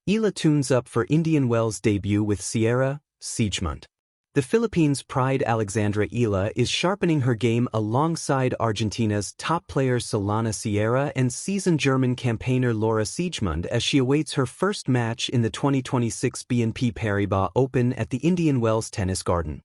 Eala tunes up for Indian Wells' debut with Siegemund. The Philippines' pride Alexandra Eala is sharpening her game alongside Argentina's top player Solana Sierra and seasoned German campaigner Laura Siegemund as she awaits her first match in the 2026 BNP Paribas Open at the Indian Wells Tennis Garden.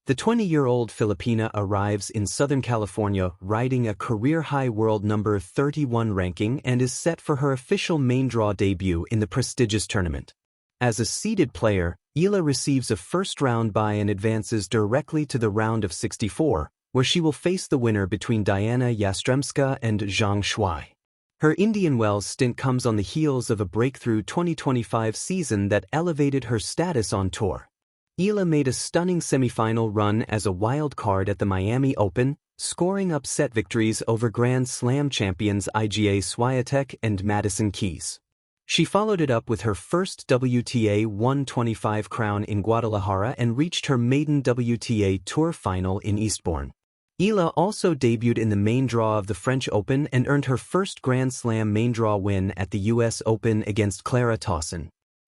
The 20-year-old Filipina arrives in Southern California riding a career-high world number 31 ranking and is set for her official main draw debut in the prestigious tournament. As a seeded player, Eala receives a first-round bye and advances directly to the round of 64, where she will face the winner between Diana Yastremska and Zhang Shuai. Her Indian Wells stint comes on the heels of a breakthrough 2025 season that elevated her status on tour. Eala made a stunning semifinal run as a wild card at the Miami Open, scoring upset victories over Grand Slam champions Iga Swiatek and Madison Keys. She followed it up with her first WTA 125 crown in Guadalajara and reached her maiden WTA Tour final in Eastbourne. Eala also debuted in the main draw of the French Open and earned her first Grand Slam main draw win at the US Open against Clara Tauson.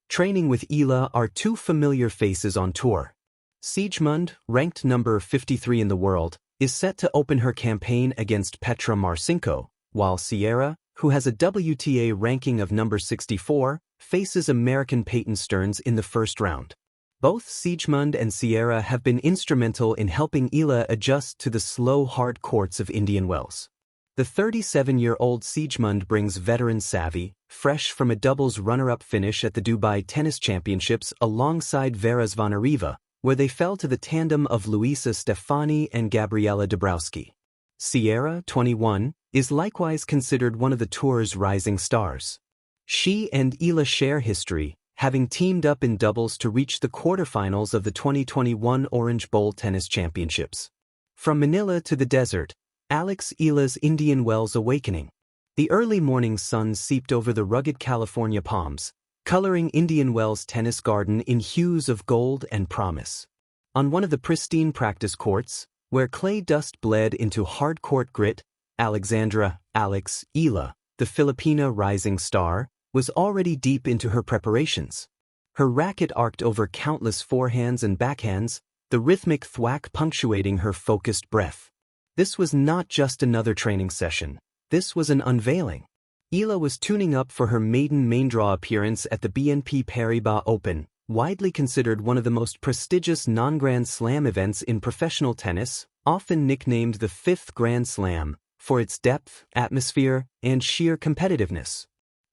Training with Eala are two familiar faces on tour. Siegemund, ranked number 53 in the world, is set to open her campaign against Petra Marcinko, while Sierra, who has a WTA ranking of number 64, faces American Peyton Stearns in the first round. Both Siegemund and Sierra have been instrumental in helping Eala adjust to the slow, hard courts of Indian Wells. The 37-year-old Siegemund brings veteran savvy, fresh from a doubles runner-up finish at the Dubai Tennis Championships alongside Vera Zvonareva, where they fell to the tandem of Luisa Stefani and Gabriela Dabrowski. Sierra, 21, is likewise considered one of the tour's rising stars. She and Eala share history, having teamed up in doubles to reach the quarterfinals of the 2021 Orange Bowl Tennis Championships. From Manila to the desert, Alex Eala's Indian Wells awakening. The early morning sun seeped over the rugged California palms, coloring Indian Wells Tennis Garden in hues of gold and promise. On one of the pristine practice courts, where clay dust bled into hard-court grit, Alexandra Alex Eala, the Filipina rising star, was already deep into her preparations. Her racket arced over countless forehands and backhands, the rhythmic thwack punctuating her focused breath. This was not just another training session. This was an unveiling. Eala was tuning up for her maiden main draw appearance at the BNP Paribas Open, widely considered one of the most prestigious non-Grand Slam events in professional tennis, often nicknamed the Fifth Grand Slam, for its depth, atmosphere, and sheer competitiveness.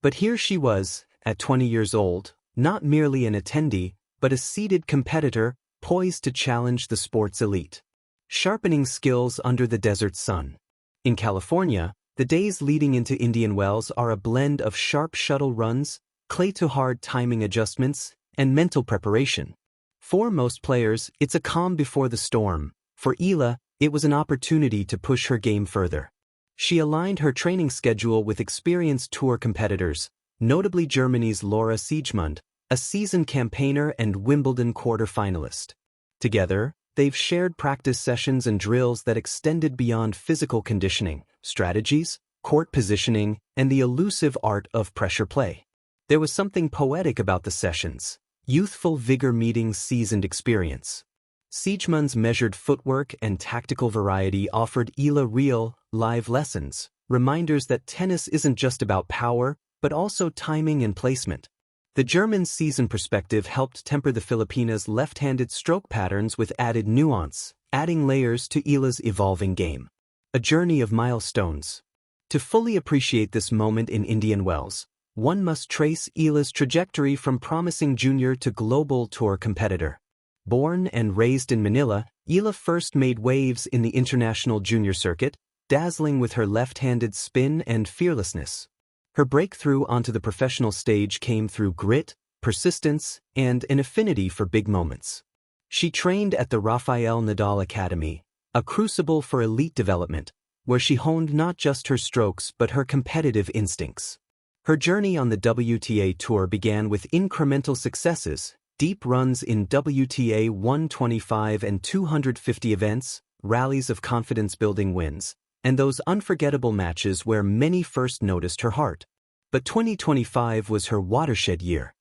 But here she was, at 20 years old, not merely an attendee, but a seeded competitor, poised to challenge the sport's elite. Sharpening skills under the desert sun. In California, the days leading into Indian Wells are a blend of sharp shuttle runs, clay-to-hard timing adjustments, and mental preparation. For most players, it's a calm before the storm. For Eala, it was an opportunity to push her game further. She aligned her training schedule with experienced tour competitors, notably Germany's Laura Siegemund, a seasoned campaigner and Wimbledon quarter-finalist. Together, they've shared practice sessions and drills that extended beyond physical conditioning, strategies, court positioning, and the elusive art of pressure play. There was something poetic about the sessions, youthful vigor meeting seasoned experience. Siegemund's measured footwork and tactical variety offered Eala real, live lessons, reminders that tennis isn't just about power, but also timing and placement. The German seasoned perspective helped temper the Filipina's left-handed stroke patterns with added nuance, adding layers to Eala's evolving game. A journey of milestones. To fully appreciate this moment in Indian Wells, one must trace Eala's trajectory from promising junior to global tour competitor. Born and raised in Manila, Eala first made waves in the international junior circuit, dazzling with her left-handed spin and fearlessness. Her breakthrough onto the professional stage came through grit, persistence, and an affinity for big moments. She trained at the Rafael Nadal Academy, a crucible for elite development, where she honed not just her strokes but her competitive instincts. Her journey on the WTA Tour began with incremental successes, deep runs in WTA 125 and 250 events, rallies of confidence-building wins, and those unforgettable matches where many first noticed her heart. But 2025 was her watershed year.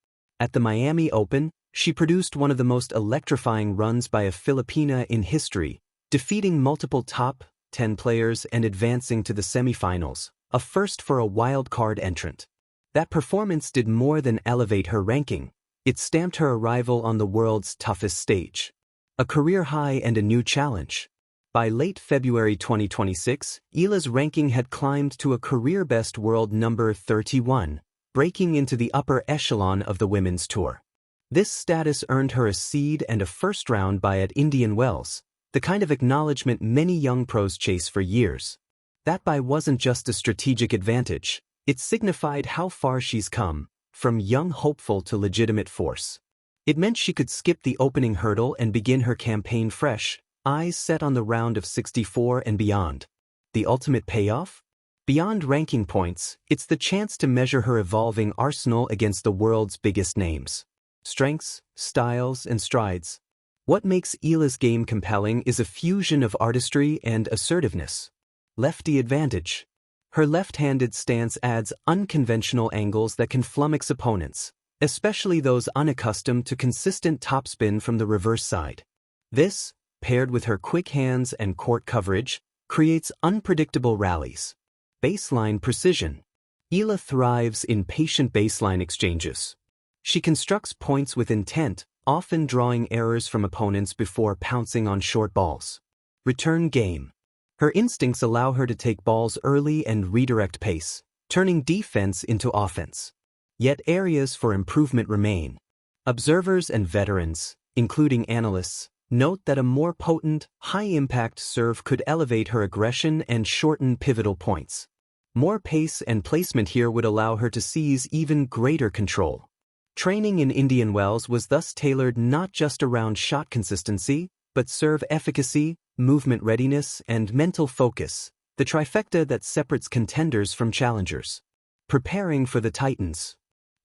At the Miami Open, she produced one of the most electrifying runs by a Filipina in history, defeating multiple top 10 players and advancing to the semifinals, a first for a wild-card entrant. That performance did more than elevate her ranking. It stamped her arrival on the world's toughest stage. A career high and a new challenge. By late February 2026, Eala's ranking had climbed to a career-best world number 31, breaking into the upper echelon of the women's tour. This status earned her a seed and a first-round bye at Indian Wells, the kind of acknowledgement many young pros chase for years. That bye wasn't just a strategic advantage, it signified how far she's come, from young hopeful to legitimate force. It meant she could skip the opening hurdle and begin her campaign fresh, eyes set on the round of 64 and beyond. The ultimate payoff? Beyond ranking points, it's the chance to measure her evolving arsenal against the world's biggest names. Strengths, styles, and strides. What makes Eala's game compelling is a fusion of artistry and assertiveness. Lefty advantage. Her left-handed stance adds unconventional angles that can flummox opponents, especially those unaccustomed to consistent topspin from the reverse side. This, paired with her quick hands and court coverage, creates unpredictable rallies. Baseline precision. Eala thrives in patient baseline exchanges. She constructs points with intent, often drawing errors from opponents before pouncing on short balls. Return game. Her instincts allow her to take balls early and redirect pace, turning defense into offense. Yet areas for improvement remain. Observers and veterans, including analysts, note that a more potent, high-impact serve could elevate her aggression and shorten pivotal points. More pace and placement here would allow her to seize even greater control. Training in Indian Wells was thus tailored not just around shot consistency, but serve efficacy, movement readiness, and mental focus, the trifecta that separates contenders from challengers. Preparing for the Titans.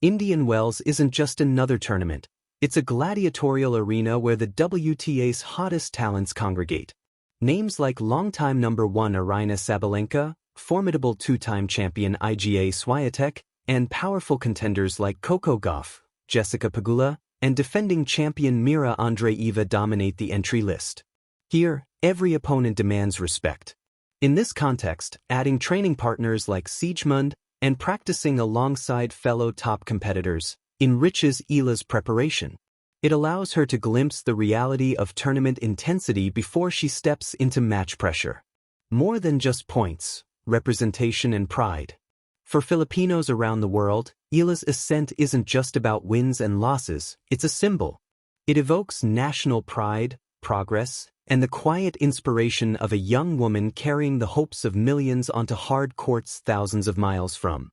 Indian Wells isn't just another tournament, it's a gladiatorial arena where the WTA's hottest talents congregate. Names like longtime number 1 Aryna Sabalenka, formidable two-time champion Iga Swiatek, and powerful contenders like Coco Gauff, Jessica Pegula, and defending champion Mira Andreeva dominate the entry list. Here, every opponent demands respect. In this context, adding training partners like Siegemund and practicing alongside fellow top competitors enriches Eala's preparation. It allows her to glimpse the reality of tournament intensity before she steps into match pressure. More than just points, representation and pride. For Filipinos around the world, Eala's ascent isn't just about wins and losses, it's a symbol. It evokes national pride, progress, and the quiet inspiration of a young woman carrying the hopes of millions onto hard courts thousands of miles from.